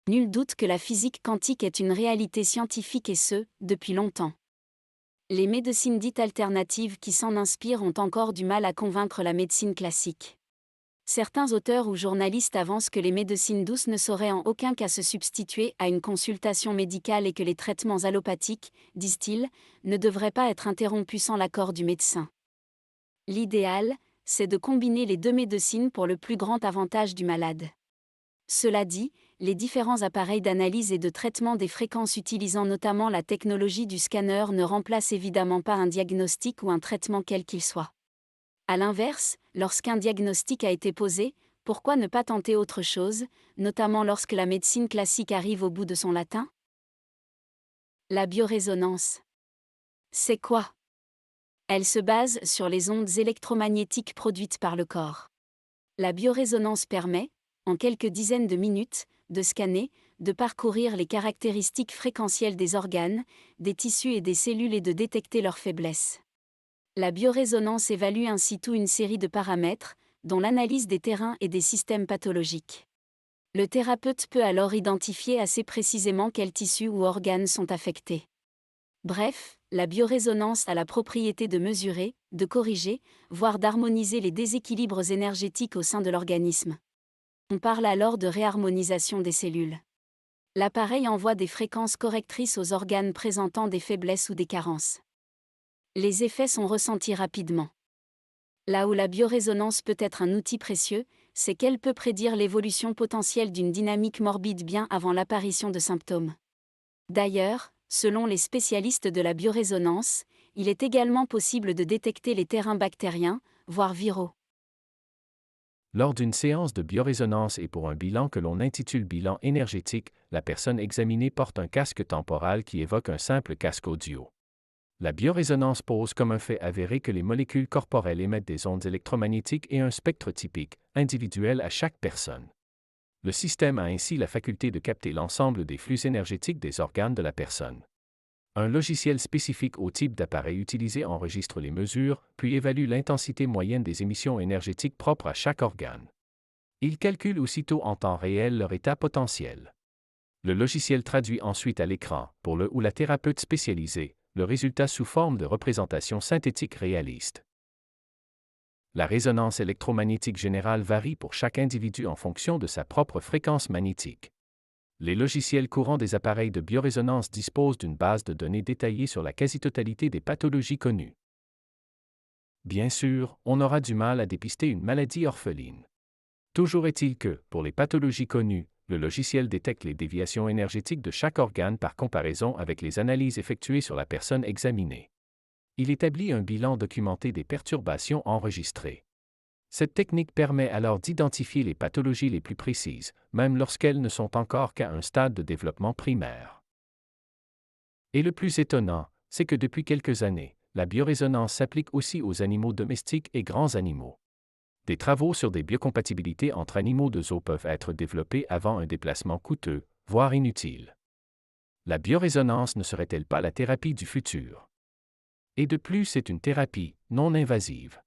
Nul doute que la physique quantique est une réalité scientifique et ce, depuis longtemps. Les médecines dites alternatives qui s'en inspirent ont encore du mal à convaincre la médecine classique. Certains auteurs ou journalistes avancent que les médecines douces ne sauraient en aucun cas se substituer à une consultation médicale et que les traitements allopathiques, disent-ils, ne devraient pas être interrompus sans l'accord du médecin. L'idéal, c'est de combiner les deux médecines pour le plus grand avantage du malade. Cela dit, les différents appareils d'analyse et de traitement des fréquences utilisant notamment la technologie du scanner ne remplacent évidemment pas un diagnostic ou un traitement quel qu'il soit. A l'inverse, lorsqu'un diagnostic a été posé, pourquoi ne pas tenter autre chose, notamment lorsque la médecine classique arrive au bout de son latin? La biorésonance. C'est quoi? Elle se base sur les ondes électromagnétiques produites par le corps. La biorésonance permet, en quelques dizaines de minutes, de scanner, de parcourir les caractéristiques fréquentielles des organes, des tissus et des cellules et de détecter leurs faiblesses. La biorésonance évalue ainsi toute une série de paramètres, dont l'analyse des terrains et des systèmes pathologiques. Le thérapeute peut alors identifier assez précisément quels tissus ou organes sont affectés. Bref, la biorésonance a la propriété de mesurer, de corriger, voire d'harmoniser les déséquilibres énergétiques au sein de l'organisme. On parle alors de réharmonisation des cellules. L'appareil envoie des fréquences correctrices aux organes présentant des faiblesses ou des carences. Les effets sont ressentis rapidement. Là où la biorésonance peut être un outil précieux, c'est qu'elle peut prédire l'évolution potentielle d'une dynamique morbide bien avant l'apparition de symptômes. D'ailleurs, selon les spécialistes de la biorésonance, il est également possible de détecter les terrains bactériens, voire viraux. Lors d'une séance de biorésonance et pour un bilan que l'on intitule bilan énergétique, la personne examinée porte un casque temporal qui évoque un simple casque audio. La biorésonance pose comme un fait avéré que les molécules corporelles émettent des ondes électromagnétiques et un spectre typique, individuel à chaque personne. Le système a ainsi la faculté de capter l'ensemble des flux énergétiques des organes de la personne. Un logiciel spécifique au type d'appareil utilisé enregistre les mesures, puis évalue l'intensité moyenne des émissions énergétiques propres à chaque organe. Il calcule aussitôt en temps réel leur état potentiel. Le logiciel traduit ensuite à l'écran, pour le ou la thérapeute spécialisée, le résultat sous forme de représentation synthétique réaliste. La résonance électromagnétique générale varie pour chaque individu en fonction de sa propre fréquence magnétique. Les logiciels courants des appareils de biorésonance disposent d'une base de données détaillée sur la quasi-totalité des pathologies connues. Bien sûr, on aura du mal à dépister une maladie orpheline. Toujours est-il que, pour les pathologies connues, le logiciel détecte les déviations énergétiques de chaque organe par comparaison avec les analyses effectuées sur la personne examinée. Il établit un bilan documenté des perturbations enregistrées. Cette technique permet alors d'identifier les pathologies les plus précises, même lorsqu'elles ne sont encore qu'à un stade de développement primaire. Et le plus étonnant, c'est que depuis quelques années, la biorésonance s'applique aussi aux animaux domestiques et grands animaux. Des travaux sur des biocompatibilités entre animaux de zoo peuvent être développés avant un déplacement coûteux, voire inutile. La biorésonance ne serait-elle pas la thérapie du futur? Et de plus, c'est une thérapie non invasive.